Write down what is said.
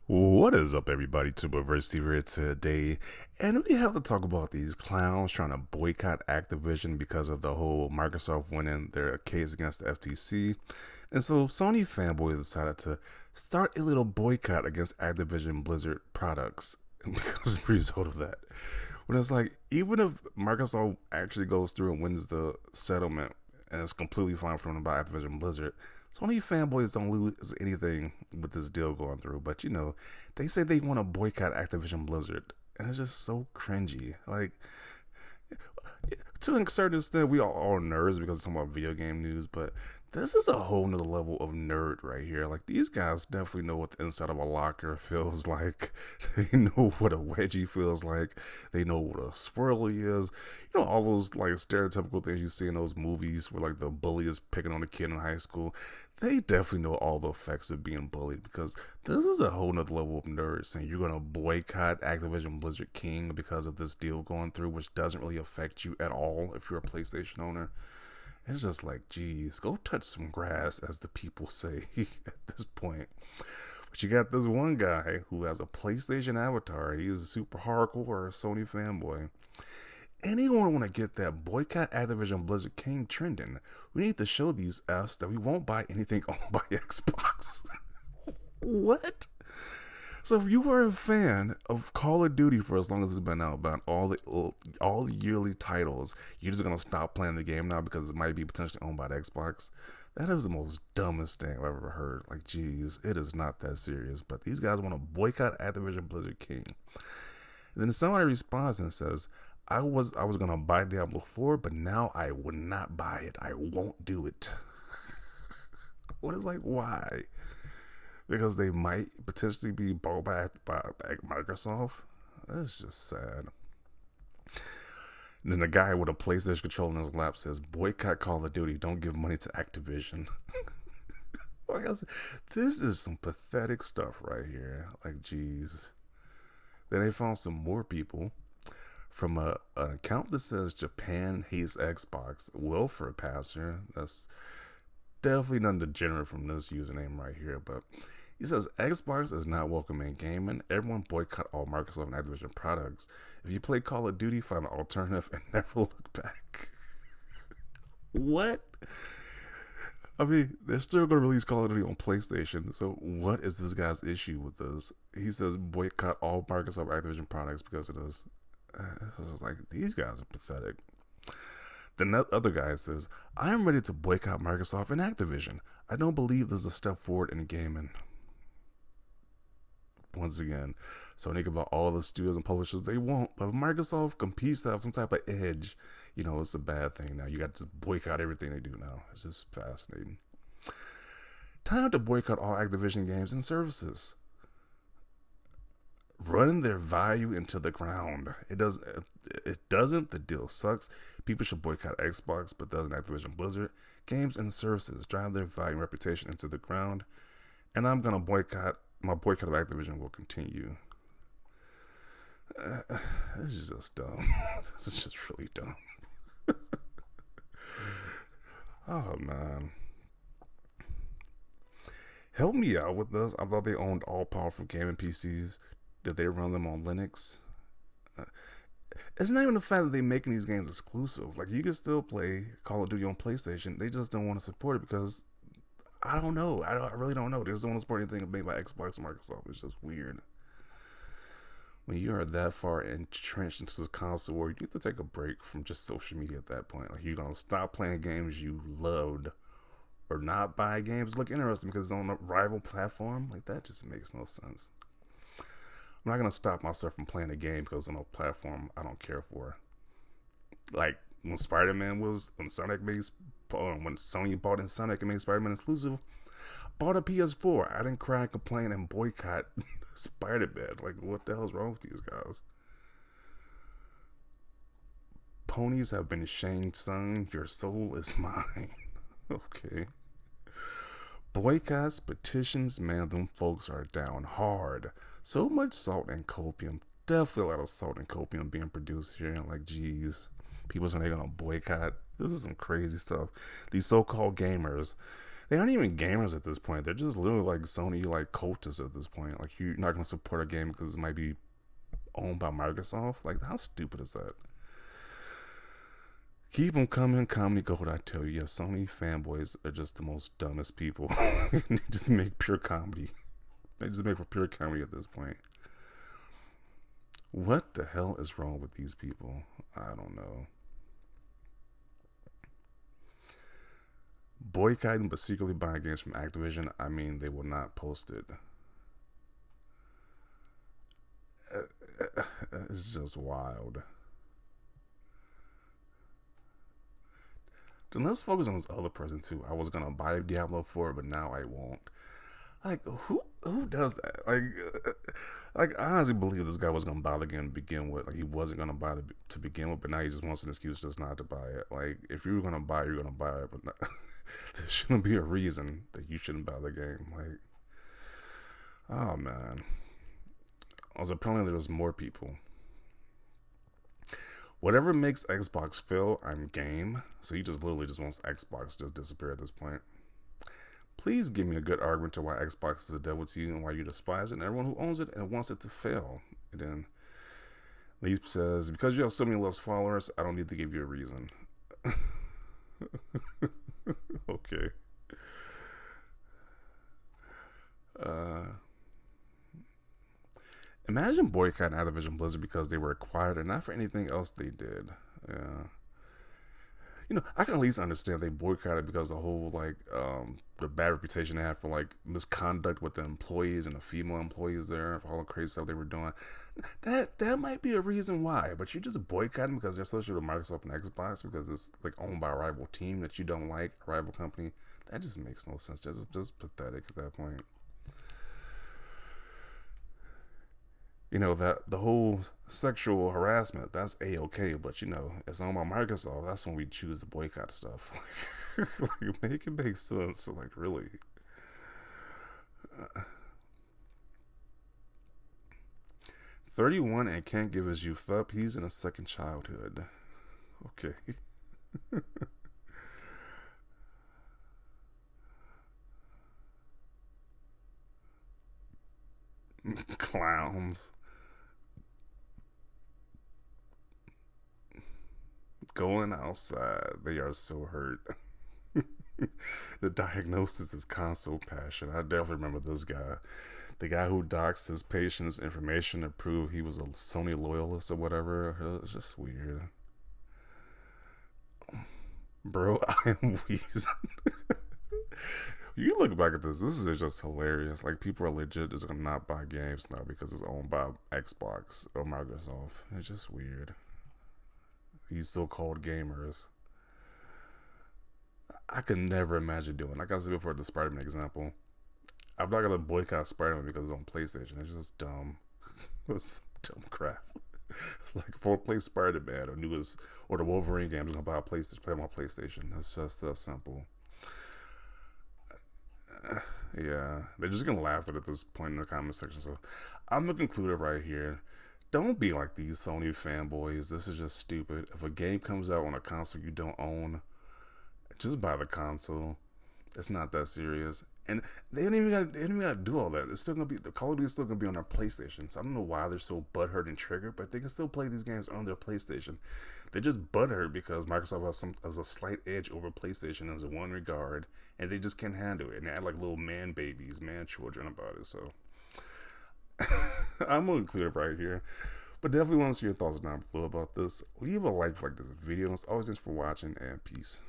What is up, everybody? Tuberversity here today, and we have to talk about these clowns trying to boycott Activision because of the whole Microsoft winning their case against the FTC. And so Sony fanboys decided to start a little boycott against Activision Blizzard products because of the result of that. When it's like, even if Microsoft actually goes through and wins the settlement and it's completely fine for them to buy Activision Blizzard, Sony fanboys don't lose anything with this deal going through. But they say they want to boycott Activision Blizzard, and it's just so cringy. Like, to a certain extent, we are all nerds because we're talking about video game news, but this is a whole nother level of nerd right here. Like, these guys definitely know what the inside of a locker feels like. They know what a wedgie feels like. They know what a swirly is. All those like stereotypical things you see in those movies where like the bully is picking on a kid in high school. They definitely know all the effects of being bullied, because this is a whole nother level of nerd saying you're gonna boycott Activision Blizzard King because of this deal going through, which doesn't really affect you at all if you're a PlayStation owner. It's just like, geez, go touch some grass, as the people say at this point. But you got this one guy who has a PlayStation avatar. He is a super hardcore Sony fanboy. Anyone want to get that boycott Activision Blizzard King trending, we need to show these Fs that we won't buy anything owned by Xbox. What? So if you were a fan of Call of Duty for as long as it's been out, about all the yearly titles, you're just gonna stop playing the game now because it might be potentially owned by the Xbox. That is the most dumbest thing I've ever heard. Like, geez, it is not that serious. But these guys want to boycott Activision Blizzard King. And then somebody responds and says, I was gonna buy Diablo 4, but now I would not buy it. I won't do it. What is, like, why? Because they might potentially be bought by Microsoft. That's just sad. And then the guy with a PlayStation controller in his lap says, "Boycott Call of Duty. Don't give money to Activision." Like I said, this is some pathetic stuff right here. Like, geez. Then they found some more people from an account that says Japan hates Xbox. Welfare passer. That's definitely nothing degenerate from this username right here, but he says Xbox is not welcome in gaming. Everyone boycott all Microsoft and Activision products. If you play Call of Duty, find an alternative and never look back. What? I mean, they're still going to release Call of Duty on PlayStation, so what is this guy's issue with this? He says boycott all Microsoft Activision products because of this. It's like, these guys are pathetic. Then that other guy says, I am ready to boycott Microsoft and Activision. I don't believe this is a step forward in gaming. Once again, Sony can buy all the studios and publishers they want, but if Microsoft competes to have some type of edge, it's a bad thing now. You got to just boycott everything they do now. It's just fascinating. Time to boycott all Activision games and services. Running their value into the ground. It doesn't. It doesn't. The deal sucks. People should boycott Xbox, but doesn't Activision Blizzard. Games and services drive their value and reputation into the ground. And I'm gonna boycott. My boycott of Activision will continue. This is just dumb. This is just really dumb. Oh man. Help me out with this. I thought they owned all powerful gaming PCs. Did they run them on Linux? It's not even the fact that they're making these games exclusive. Like, you can still play Call of Duty on PlayStation. They just don't want to support it because, I don't know. I really don't know. They just don't want to support anything made by Xbox or Microsoft. It's just weird. When you are that far entrenched into this console war, you need to take a break from just social media at that point. Like, you're going to stop playing games you loved, or not buy games look interesting because it's on a rival platform. Like, that just makes no sense. I'm not going to stop myself from playing a game because on a platform I don't care for. Like, when when Sony bought in Sonic and made Spider-Man exclusive, bought a PS4. I didn't cry, complain, and boycott Spider-Man. Like, what the hell is wrong with these guys? Ponies have been shamed, son. Your soul is mine. Okay. Boycotts, petitions, man, them folks are down hard. So much salt and copium. Definitely a lot of salt and copium being produced here. Like, geez. People saying they're going to boycott. This is some crazy stuff. These so-called gamers, they aren't even gamers at this point. They're just literally like Sony, like cultists at this point. Like, you're not gonna support a game because it might be owned by Microsoft. Like, how stupid is that? Keep them coming, comedy gold. I tell you, yes, Sony fanboys are just the most dumbest people. They just make pure comedy. They just make for pure comedy at this point. What the hell is wrong with these people? I don't know. Boycotting but secretly buying games from Activision. I mean, they will not post it. It's just wild. Then let's focus on this other person too. I was gonna buy Diablo 4, but now I won't. Like, who does that? Like I honestly believe this guy was gonna buy the game to begin with. Like, he wasn't gonna buy it to begin with, but now he just wants an excuse just not to buy it. Like, if you were gonna buy it, you're gonna buy it, but not, there shouldn't be a reason that you shouldn't buy the game. Like, oh man. Also, apparently there's more people. Whatever makes Xbox fail, I'm game. So he just literally just wants Xbox to just disappear at this point. Please give me a good argument to why Xbox is a devil to you and why you despise it and everyone who owns it and wants it to fail. And then Leap says, because you have so many less followers, I don't need to give you a reason. Okay. Imagine boycotting Activision Blizzard because they were acquired and not for anything else they did. Yeah. You know, I can at least understand they boycotted because the whole, like, the bad reputation they had for, like, misconduct with the employees and the female employees there, for all the crazy stuff they were doing. That might be a reason why, but you just boycott them because they're associated with Microsoft and Xbox because it's, like, owned by a rival team that you don't like, a rival company. That just makes no sense. Just pathetic at that point. You know, that the whole sexual harassment, that's a-okay, but you know, it's owned by Microsoft. That's when we choose to boycott stuff. Like, make it make sense. So, like, really. 31 and can't give his youth up. He's in a second childhood. Okay. Clowns. Going outside. They are so hurt. The diagnosis is console passion. I definitely remember this guy. The guy who doxed his patient's information to prove he was a Sony loyalist or whatever. It was just weird. Bro, I am wheezing. You look back at this is just hilarious. Like, people are legit just gonna not buy games now because it's owned by Xbox or Microsoft. It's just weird. These so-called gamers. I could never imagine doing. Like I said before, the Spider-Man example. I'm not gonna boycott Spider-Man because it's on PlayStation. It's just dumb. It's dumb crap. It's like, if I play Spider-Man or the Wolverine games, I'm gonna buy a PlayStation, play on my PlayStation. That's just that simple. Yeah, they're just gonna laugh at this point in the comment section. So I'm gonna conclude it right here. Don't be like these Sony fanboys. This is just stupid. If a game comes out on a console you don't own, just buy the console. It's not that serious. And they don't even gotta do all that. It's still gonna be, the Call of Duty is still gonna be on their PlayStation. So I don't know why they're so butthurt and triggered, but they can still play these games on their PlayStation. They're just butthurt because Microsoft has a slight edge over PlayStation in one regard, and they just can't handle it. And they act like little man babies, man children about it. So I'm gonna include it right here. But definitely want to see your thoughts down below about this. Leave a like for this video. It's always thanks for watching, and peace.